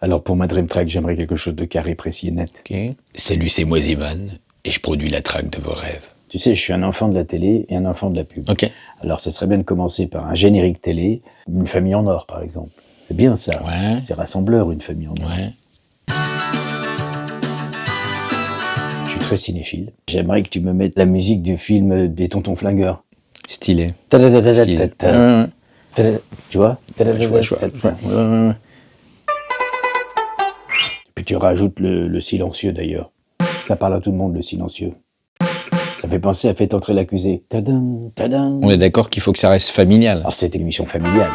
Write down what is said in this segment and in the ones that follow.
Alors pour ma dream track, j'aimerais quelque chose de carré, précis et net. Ok. Salut, c'est moi Ziman, et je produis la track de vos rêves. Tu sais, je suis un enfant de la télé et un enfant de la pub. Ok. Alors ça serait bien de commencer par un générique télé, une famille en or par exemple. C'est bien ça. Ouais. C'est rassembleur, une famille en or. Ouais. Je suis très cinéphile. J'aimerais que tu me mettes la musique du film des Tontons Flingueurs. Stylé. Stylé. Tu vois? Je vois. Ouais. Puis tu rajoutes le silencieux d'ailleurs. Ça parle à tout le monde, le silencieux. Ça fait penser à Faites entrer l'accusé. Tadam, tadam. On est d'accord qu'il faut que ça reste familial. Alors c'était une émission familiale.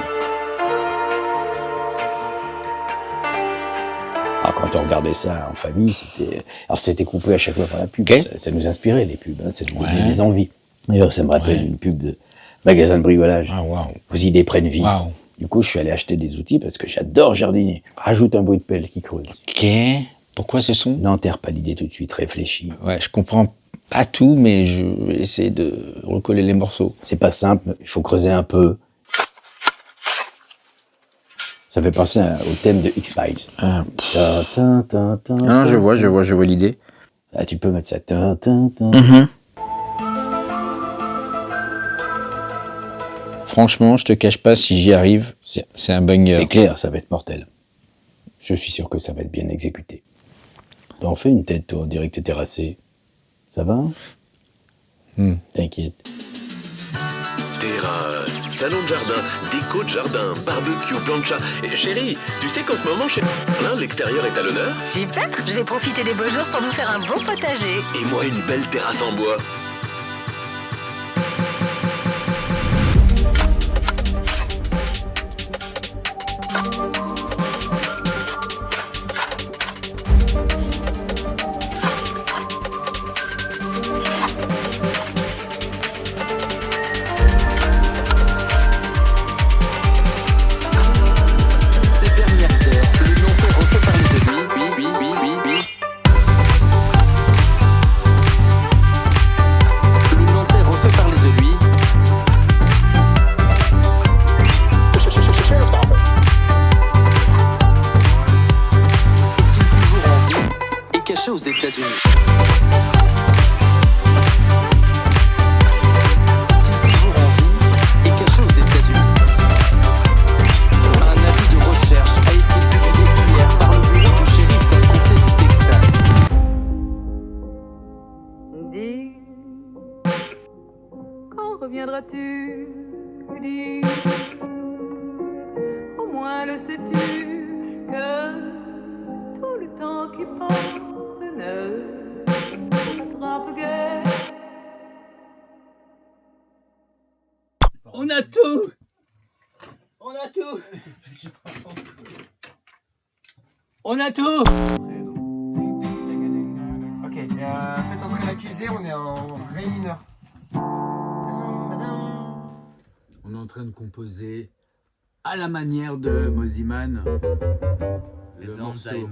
Alors quand on regardait ça en famille, c'était coupé à chaque fois par la pub. Okay. Ça nous inspirait les pubs, hein. Ça nous donnait Ouais. des envies. D'ailleurs, ça me rappelle une pub de magasin de bricolage. Ah, waouh. Vos idées prennent vie. Waouh. Du coup, je suis allé acheter des outils parce que j'adore jardiner. Rajoute un bruit de pelle qui creuse. Ok. Pourquoi ce son? N'enterre pas l'idée tout de suite, réfléchis. Ouais, je comprends pas tout, mais je vais essayer de recoller les morceaux. C'est pas simple, il faut creuser un peu. Ça fait penser au thème de X-Files. Ah, Non, je vois l'idée. Là, tu peux mettre ça. Franchement, je te cache pas, si j'y arrive, c'est un banger. C'est clair, ça va être mortel. Je suis sûr que ça va être bien exécuté. T'en fais une tête, toi, on dirait que t'es terrassé. Ça va? T'inquiète. Terrasse, salon de jardin, déco de jardin, barbecue, plancha. Et chérie, tu sais qu'en ce moment, chez Merlin, l'extérieur est à l'honneur? Super, je vais profiter des beaux jours pour nous faire un beau potager. Et moi, une belle terrasse en bois. Aux États-Unis. Est-il toujours en vie et caché aux États-Unis? Un avis de recherche a été publié hier par le bureau du shérif d'un comté du Texas. Dis, quand reviendras-tu? Dis, au moins le sais-tu que tout le temps qui passe ne s'attrape guère. On a tout. On a tout. On a tout. Ok, faites entrer l'accusé, on est en ré mineur. On est en train de composer à la manière de Moziman le morceau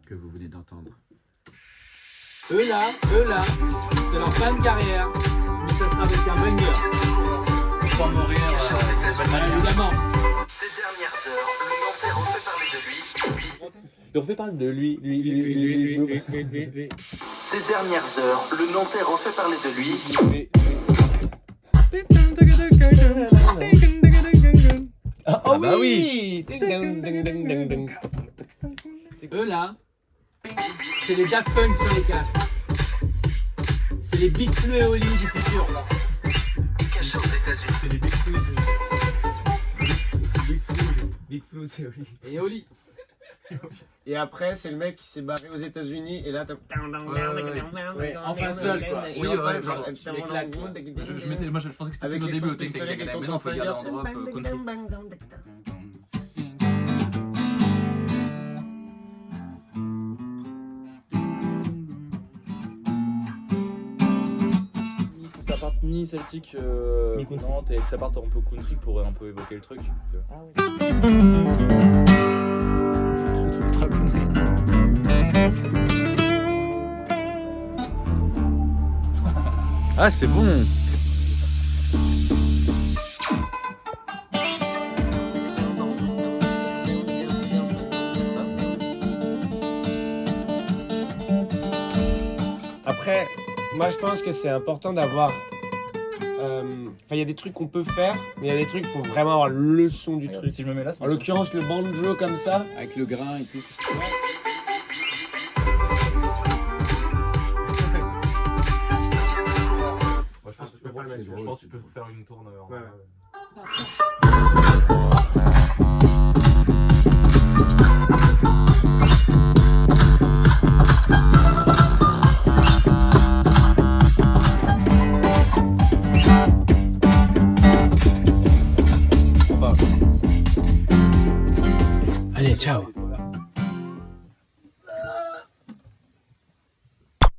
que vous venez d'entendre. Eux là, c'est leur fin de carrière, mais ça sera avec un banger. Sans mourir, évidemment. Ces dernières heures, le Nantais refait parler de lui. Il refait parler de lui. Ces dernières heures, le Nantais refait parler de lui. Ah bah oui. Eux là, c'est les Daft Punk sur les casques. C'est les Big Flo et Oli du futur. Caché aux États-Unis. C'est les Big Flo. Big Flo, c'est Oli. Et Oli. Et après, c'est le mec qui s'est barré aux États-Unis et là t'as. Ouais, enfin seul quoi. Oui, ouais, genre, je m'éclate quoi. Moi je pensais que c'était avec plus au les début sons au texte pistolets des mais tontons non, faut le garder en flingueurs. drop country. Ça parte mi-celtique Nantes et que ça parte un peu country pour un peu évoquer le truc. Ultra country. Ah, c'est bon. Après, moi je pense que c'est important d'avoir... Enfin, il y a des trucs qu'on peut faire, mais il y a des trucs, il faut vraiment avoir le son du truc. Si je me mets là, En l'occurrence, le banjo comme ça. Avec le grain et tout. Moi, je pense que je peux pas le mettre. je pense que tu peux faire une tourne. Ouais.